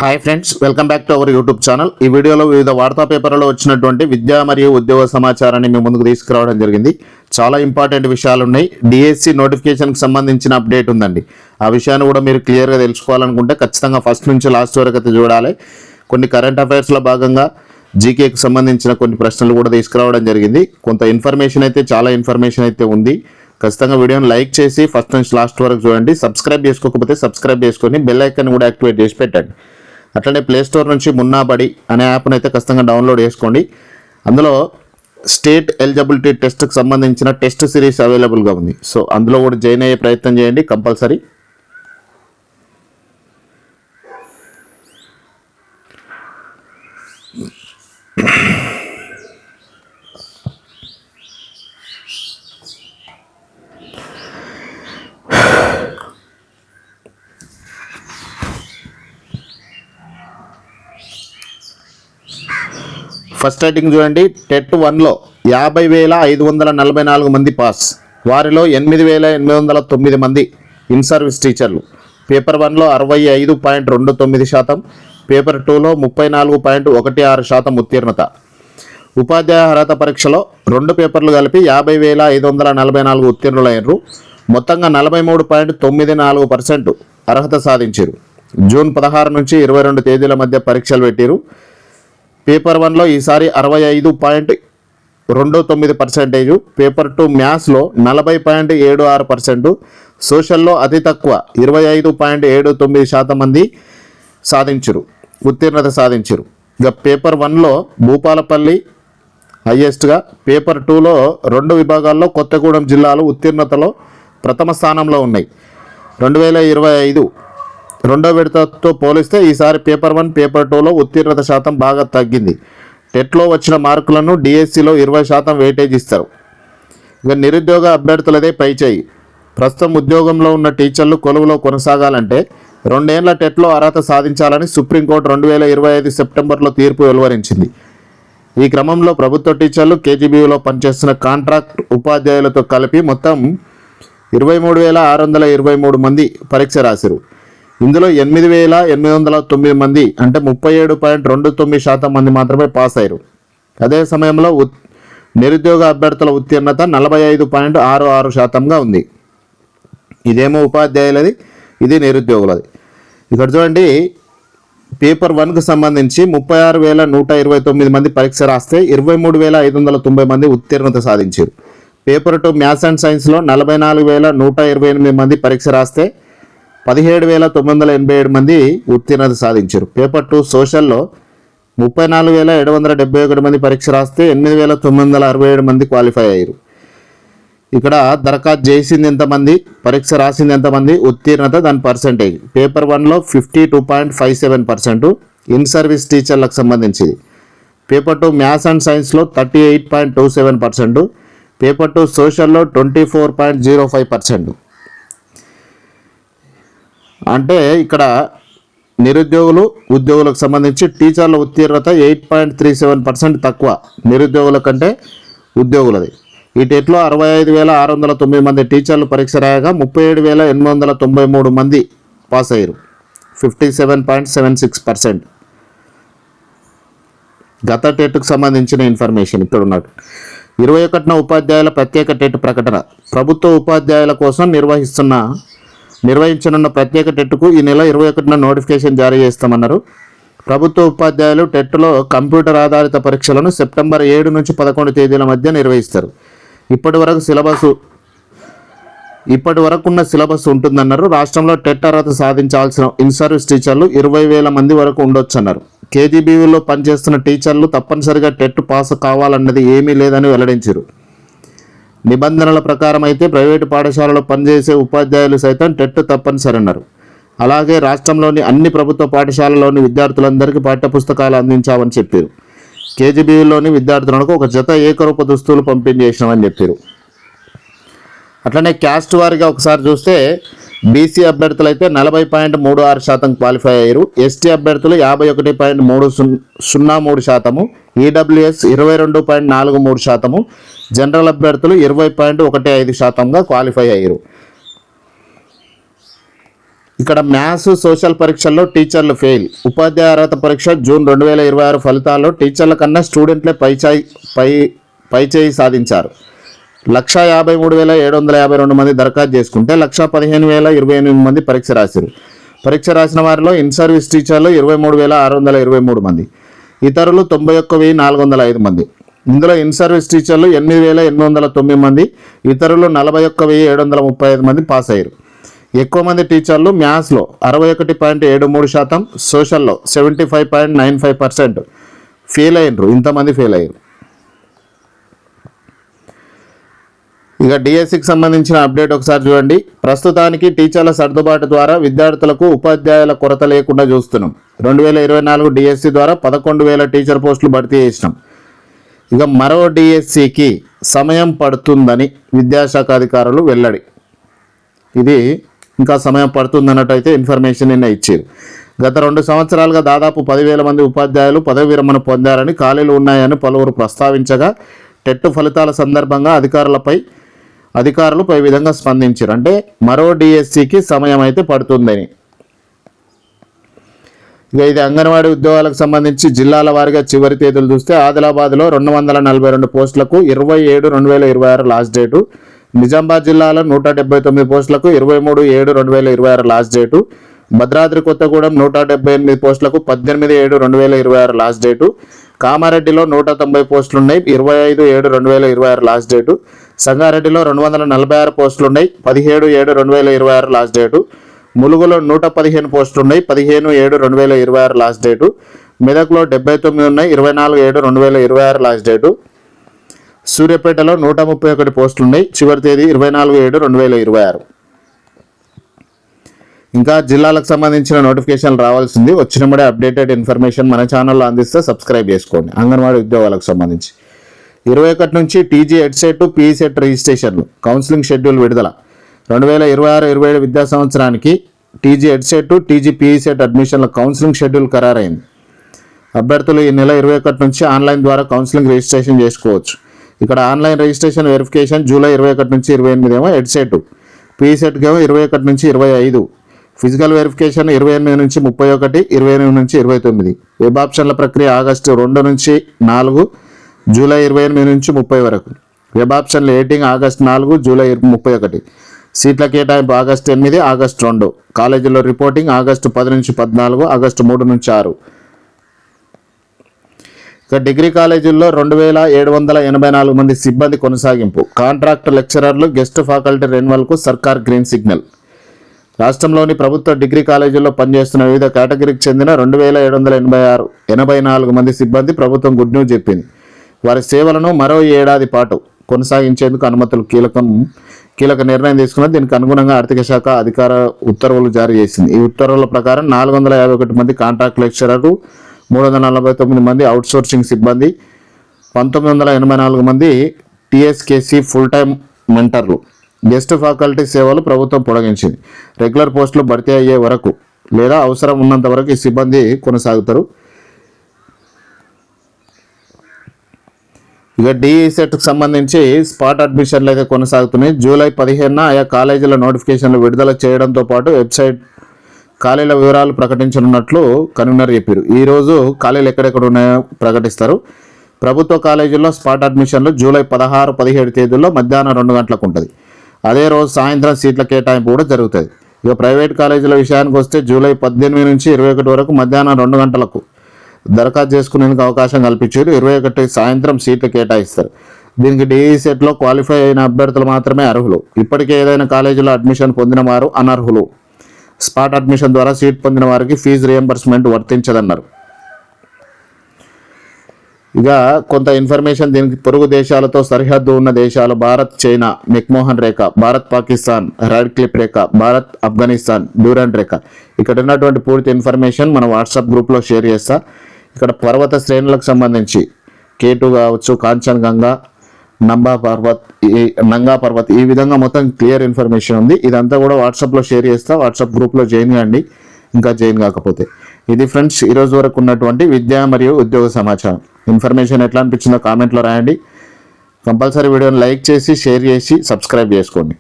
Hi friends, welcome back to our YouTube channel. ఈ వీడియోలో వివిధ వార్తా పేపర్లలో వచ్చినటువంటి విద్యా మరియు ఉద్యోగ సమాచారాన్ని మీ ముందుకు తీసుకురావడం జరిగింది. చాలా ఇంపార్టెంట్ విషయాలు ఉన్నాయి. డిఎస్సి నోటిఫికేషన్కి సంబంధించిన అప్డేట్ ఉందండి. ఆ విషయాన్ని కూడా మీరు క్లియర్గా తెలుసుకోవాలనుకుంటే ఖచ్చితంగా ఫస్ట్ నుంచి లాస్ట్ వరకు అయితే చూడాలి. కొన్ని కరెంట్ అఫైర్స్లో భాగంగా జీకేకి సంబంధించిన కొన్ని ప్రశ్నలు కూడా తీసుకురావడం జరిగింది. కొంత ఇన్ఫర్మేషన్ అయితే చాలా ఇన్ఫర్మేషన్ అయితే ఉంది. ఖచ్చితంగా వీడియోని లైక్ చేసి ఫస్ట్ నుంచి లాస్ట్ వరకు చూడండి. సబ్స్క్రైబ్ చేసుకోకపోతే సబ్స్క్రైబ్ చేసుకొని బెల్ ఐకాన్ కూడా యాక్టివేట్ చేసి పెట్టండి. అట్లనే ప్లేస్టోర్ నుంచి మున్నా బడి అనే యాప్ను అయితే ఖచ్చితంగా డౌన్లోడ్ చేసుకోండి. అందులో స్టేట్ ఎలిజిబిలిటీ టెస్ట్కి సంబంధించిన టెస్ట్ సిరీస్ అవైలబుల్గా ఉంది. సో అందులో కూడా జాయిన్ అయ్యే ప్రయత్నం చేయండి కంపల్సరీ. ఫస్ట్ రైటింగ్ చూడండి. టెట్ 1లో 50,544 మంది పాస్, వారిలో 8,809 మంది ఇన్ సర్వీస్ టీచర్లు. పేపర్ 1లో 65.29%, పేపర్ 2లో 34.16% ఉత్తీర్ణత. ఉపాధ్యాయ అర్హత పరీక్షలో 2 పేపర్లు కలిపి 50,544 ఉత్తీర్ణులయ్యారు. మొత్తంగా 43.94% అర్హత సాధించారు. జూన్ 16 నుంచి 22 తేదీల మధ్య పరీక్షలు పెట్టారు. పేపర్ 1లో ఈసారి 65.29%, పేపర్ 2 మ్యాథ్స్లో 40.76%, సోషల్లో అతి తక్కువ 25.79% మంది సాధించరు, ఉత్తీర్ణత సాధించరు. ఇక పేపర్ 1లో భూపాలపల్లి హయ్యెస్ట్గా, పేపర్ 2లో 2 విభాగాల్లో కొత్తగూడెం జిల్లాలు ఉత్తీర్ణతలో ప్రథమ స్థానంలో ఉన్నాయి. 2025 రెండో విడతతో పోలిస్తే ఈసారి పేపర్ 1, పేపర్ 2లో ఉత్తీర్ణత శాతం బాగా తగ్గింది. టెట్లో వచ్చిన మార్కులను డిఎస్సిలో 20% వెయిటేజ్ ఇస్తారు. ఇక నిరుద్యోగ అభ్యర్థులదే పైచేయి. ప్రస్తుతం ఉద్యోగంలో ఉన్న టీచర్లు కొలువులో కొనసాగాలంటే 2 ఏళ్ల టెట్లో అర్హత సాధించాలని సుప్రీంకోర్టు 2025 సెప్టెంబర్లో తీర్పు వెలువరించింది. ఈ క్రమంలో ప్రభుత్వ టీచర్లు, కేజీబీయూలో పనిచేస్తున్న కాంట్రాక్ట్ ఉపాధ్యాయులతో కలిపి మొత్తం 23,623 మంది పరీక్ష రాశారు. ఇందులో 8,809 మంది అంటే 37.29% మంది మాత్రమే పాస్ అయ్యారు. అదే సమయంలో నిరుద్యోగ అభ్యర్థుల ఉత్తీర్ణత 45.66%గా ఉంది. ఇదేమో ఉపాధ్యాయులది, ఇది నిరుద్యోగులది. ఇక్కడ చూడండి, పేపర్ 1కు సంబంధించి 36,129 మంది పరీక్ష రాస్తే 23,590 మంది ఉత్తీర్ణత సాధించారు. పేపర్ 2 మ్యాథ్స్ అండ్ సైన్స్లో 44,128 మంది పరీక్ష రాస్తే 17,987 మంది ఉత్తీర్ణత సాధించారు. పేపర్ 2 సోషల్లో 34,771 మంది పరీక్ష రాస్తే 8,967 మంది క్వాలిఫై అయ్యారు. ఇక్కడ దరఖాస్తు చేసింది ఎంతమంది, పరీక్ష రాసింది ఎంతమంది, ఉత్తీర్ణత, దాని పర్సెంటేజ్. పేపర్ 1లో 52.57% ఇన్ సర్వీస్ టీచర్లకు సంబంధించింది. పేపర్ 2 మ్యాథ్స్ అండ్ సైన్స్లో 38.27%, పేపర్ 2 సోషల్లో 24.05%. అంటే ఇక్కడ నిరుద్యోగులు, ఉద్యోగులకు సంబంధించి టీచర్ల ఉత్తీర్ణత 8.37% తక్కువ నిరుద్యోగుల కంటే ఉద్యోగులది. ఈ టెట్లో 65,609 మంది టీచర్లు పరీక్ష రాయగా 37,893 మంది పాస్ అయ్యారు, 57.76%. గత టెట్కు సంబంధించిన ఇన్ఫర్మేషన్ ఇక్కడ ఉన్నట్టు. 21న ఉపాధ్యాయుల ప్రత్యేక టెట్ ప్రకటన. ప్రభుత్వ ఉపాధ్యాయుల కోసం నిర్వహించనున్న ప్రత్యేక టెట్కు ఈ నెల 21న నోటిఫికేషన్ జారీ చేస్తామన్నారు. ప్రభుత్వ ఉపాధ్యాయులు టెట్లో కంప్యూటర్ ఆధారిత పరీక్షలను సెప్టెంబర్ 7 నుంచి 11 తేదీల మధ్య నిర్వహిస్తారు. ఇప్పటి వరకున్న సిలబస్ ఉంటుందన్నారు. రాష్ట్రంలో టెట్ అర్హత సాధించాల్సిన ఇన్ సర్వీస్ టీచర్లు 20,000 మంది వరకు ఉండొచ్చన్నారు. కేజీబీయూలో పనిచేస్తున్న టీచర్లు తప్పనిసరిగా టెట్ పాస్ కావాలన్నది ఏమీ లేదని వెల్లడించారు. నిబంధనల ప్రకారం అయితే ప్రైవేటు పాఠశాలలో పనిచేసే ఉపాధ్యాయులు సైతం టెట్ తప్పనిసరి అన్నారు. అలాగే రాష్ట్రంలోని అన్ని ప్రభుత్వ పాఠశాలలోని విద్యార్థులందరికీ పాఠ్యపుస్తకాలు అందించామని చెప్పారు. కేజీబీయూలోని విద్యార్థులకు ఒక జత ఏకరూప దుస్తులు పంపిణీ చేసినామని చెప్పారు. అట్లనే క్యాస్ట్ వారిగా ఒకసారి చూస్తే బీసీ అభ్యర్థులు అయితే 40.36% క్వాలిఫై అయ్యారు. ఎస్టీ అభ్యర్థులు 51.03%, ఈడబ్ల్యూఎస్ 22.43%, జనరల్ అభ్యర్థులు 20.15%గా క్వాలిఫై అయ్యారు. ఇక్కడ మ్యాథ్స్ సోషల్ పరీక్షల్లో టీచర్లు ఫెయిల్. ఉపాధ్యాయ అర్హత పరీక్ష జూన్ 2026 ఫలితాల్లో టీచర్ల కన్నా స్టూడెంట్లే పైచేయి సాధించారు. 153,752 మంది దరఖాస్తు చేసుకుంటే 115,028 మంది పరీక్ష రాశారు. పరీక్ష రాసిన వారిలో ఇన్ సర్వీస్ టీచర్లు 23,623 మంది, ఇతరులు 91,405 మంది. ఇందులో ఇన్ సర్వీస్ టీచర్లు 8,809 మంది, ఇతరులు 41,735 మంది పాస్ అయ్యారు. ఎక్కువ మంది టీచర్లు మ్యాథ్స్లో 61.73%, సోషల్లో 75.95% ఫెయిల్ అయ్యారు. ఇంతమంది ఫెయిల్ అయ్యారు. ఇక డిఎస్సికి సంబంధించిన అప్డేట్ ఒకసారి చూడండి. ప్రస్తుతానికి టీచర్ల సర్దుబాటు ద్వారా విద్యార్థులకు ఉపాధ్యాయుల కొరత లేకుండా చూస్తున్నాం. 2024 డిఎస్సి ద్వారా 11,000 టీచర్ పోస్టులు భర్తీ చేసినాం. ఇక మరో డిఎస్సికి సమయం పడుతుందని విద్యాశాఖ అధికారులు వెల్లడి. ఇది ఇంకా సమయం పడుతుందన్నట్టయితే ఇన్ఫర్మేషన్ నిన్న ఇచ్చారు. గత 2 సంవత్సరాలుగా దాదాపు 10,000 మంది ఉపాధ్యాయులు పదవి విరమణ పొందారని, ఖాళీలు ఉన్నాయని పలువురు ప్రస్తావించగా టెట్ ఫలితాల సందర్భంగా అధికారులు పై విధంగా స్పందించారు. అంటే మరో డిఎస్సికి సమయం అయితే పడుతుందని. ఇక ఇది అంగన్వాడీ ఉద్యోగాలకు సంబంధించి జిల్లాల వారీగా చివరి తేదీలు చూస్తే ఆదిలాబాద్లో 242 పోస్టులకు 27/2026 లాస్ట్ డేటు, నిజామాబాద్ జిల్లాలో 179 పోస్టులకు 23/7/2026 లాస్ట్ డేటు, భద్రాద్రి కొత్తగూడెం 178 పోస్టులకు 18/7/2026 లాస్ట్ డేటు, కామారెడ్డిలో 190 పోస్టులున్నాయి 25/7/2026 లాస్ట్ డేటు, సంగారెడ్డిలో 246 పోస్టులున్నాయి 17/7/2026 లాస్ట్ డేటు, ములుగులో 115 పోస్టులున్నాయి 15/7/2026 లాస్ట్ డేటు, మెదక్లో 79 ఉన్నాయి 24/7/2026 లాస్ట్ డేటు, సూర్యాపేటలో 131 పోస్టులున్నాయి చివరి తేదీ 24/7/2026. ఇంకా జిల్లాలకు సంబంధించిన నోటిఫికేషన్లు రావాల్సింది. వచ్చినప్పుడే అప్డేటెడ్ ఇన్ఫర్మేషన్ మన ఛానల్లో అందిస్తే సబ్స్క్రైబ్ చేసుకోండి. అంగన్వాడీ ఉద్యోగాలకు సంబంధించి 21 నుంచి టీజీ ఎడ్సెట్ పీఈసెట్ రిజిస్ట్రేషన్లు కౌన్సిలింగ్ షెడ్యూల్ విడుదల. 2026-27 విద్యా సంవత్సరానికి టీజీ ఎడ్సెట్ టీజీ పీఈసెట్ అడ్మిషన్ల కౌన్సిలింగ్ షెడ్యూల్ ఖరారైంది. అభ్యర్థులు ఈ నెల 21 నుంచి ఆన్లైన్ ద్వారా కౌన్సిలింగ్ రిజిస్ట్రేషన్ చేసుకోవచ్చు. ఇక్కడ ఆన్లైన్ రిజిస్ట్రేషన్ వెరిఫికేషన్ జూలై 21 నుంచి 28 ఏమో ఎడ్సెట్, పీఈసెట్కి ఏమో 21 నుంచి 25, ఫిజికల్ వెరిఫికేషన్ 28 నుంచి 31, 28 నుంచి 29. వెబ్ ఆప్షన్ల ప్రక్రియ ఆగస్టు 2 నుంచి 4, జూలై 28 నుంచి 30 వరకు. వెబ్ ఆప్షన్ల ఎడిటింగ్ ఆగస్టు 4, జూలై 31. సీట్ల కేటాయింపు ఆగస్టు 8, ఆగస్టు 2. కాలేజీలో రిపోర్టింగ్ ఆగస్టు 10 నుంచి 14, ఆగస్టు 3 నుంచి 6. ఇక డిగ్రీ కాలేజీల్లో 2,784 మంది సిబ్బంది కొనసాగింపు. కాంట్రాక్ట్ లెక్చరర్లు, గెస్ట్ ఫ్యాకల్టీ రెన్యువల్కు సర్కార్ గ్రీన్ సిగ్నల్. రాష్ట్రంలోని ప్రభుత్వ డిగ్రీ కాలేజీల్లో పనిచేస్తున్న వివిధ కేటగిరీకి చెందిన 2,784 మంది సిబ్బంది ప్రభుత్వం గుడ్ న్యూస్ చెప్పింది. వారి సేవలను మరో ఏడాది పాటు కొనసాగించేందుకు అనుమతులు కీలక నిర్ణయం తీసుకున్నది. దీనికి అనుగుణంగా ఆర్థిక శాఖ అధికార ఉత్తర్వులు జారీ చేసింది. ఈ ఉత్తర్వుల ప్రకారం 451 మంది కాంట్రాక్ట్ లెక్చరర్లు, 349 మంది అవుట్సోర్సింగ్ సిబ్బంది, 1984 మంది టీఎస్కేసీ ఫుల్ టైం మెంటర్లు, గెస్ట్ ఫ్యాకల్టీ సేవలు ప్రభుత్వం పొడిగించింది. రెగ్యులర్ పోస్టులు భర్తీ అయ్యే వరకు లేదా అవసరం ఉన్నంత వరకు ఈ సిబ్బంది కొనసాగుతారు. ఇక డిఈసెట్కి సంబంధించి స్పాట్ అడ్మిషన్లు అయితే కొనసాగుతున్నాయి. జూలై 15న ఆయా కాలేజీల నోటిఫికేషన్లు విడుదల చేయడంతో పాటు వెబ్సైట్ ఖాళీల వివరాలు ప్రకటించనున్నట్లు కన్వీనర్ చెప్పారు. ఈరోజు ఖాళీలు ఎక్కడెక్కడ ఉన్నాయో ప్రకటిస్తారు. ప్రభుత్వ కాలేజీల్లో స్పాట్ అడ్మిషన్లు జూలై 16, 17 తేదీల్లో మధ్యాహ్నం 2 గంటలకు ఉంటుంది. అదే రోజు సాయంత్రం సీట్ల కేటాయింపు కూడా జరుగుతుంది. ఇక ప్రైవేట్ కాలేజీల విషయానికి వస్తే జూలై 18 నుంచి 21 వరకు మధ్యాహ్నం 2 గంటలకు దరఖాస్తు చేసుకునేందుకు అవకాశం కల్పించారు. 21 సాయంత్రం సీట్లు కేటాయిస్తారు. దీనికి డిఈసెట్లో క్వాలిఫై అయిన అభ్యర్థులు మాత్రమే అర్హులు. ఇప్పటికే ఏదైనా కాలేజీలో అడ్మిషన్ పొందిన వారు అనర్హులు. స్పాట్ అడ్మిషన్ ద్వారా సీట్ పొందిన వారికి ఫీజు రియంబర్స్మెంట్ వర్తించదన్నారు. ఇక కొంత ఇన్ఫర్మేషన్ దీనికి పొరుగు దేశాలతో సరిహద్దు ఉన్న దేశాలు భారత్, చైనా, మెక్మోహన్ రేఖ, భారత్ పాకిస్తాన్ రెడ్ క్లిప్ రేఖ, భారత్ ఆఫ్ఘనిస్తాన్ డ్యూరెంట్ రేఖ. ఇక్కడ ఉన్నటువంటి పూర్తి ఇన్ఫర్మేషన్ మన వాట్సాప్ గ్రూప్లో షేర్ చేస్తా. ఇక్కడ పర్వత శ్రేణులకు సంబంధించి K2 కావచ్చు, కాంచన్గంగా, నంగా పర్వత్ ఈ విధంగా మొత్తం క్లియర్ ఇన్ఫర్మేషన్ ఉంది. ఇదంతా కూడా వాట్సాప్లో షేర్ చేస్తా. వాట్సాప్ గ్రూప్లో జాయిన్ కాండి ఇంకా జాయిన్ కాకపోతే. ఇది ఫ్రెండ్స్ ఈరోజు వరకు ఉన్నటువంటి విద్యా మరియు ఉద్యోగ సమాచారం. ఇన్ఫర్మేషన్ ఎట్లా అనిపించిందో కామెంట్లో రాయండి. కంపల్సరీ వీడియోని లైక్ చేసి షేర్ చేసి సబ్స్క్రైబ్ చేసుకోండి.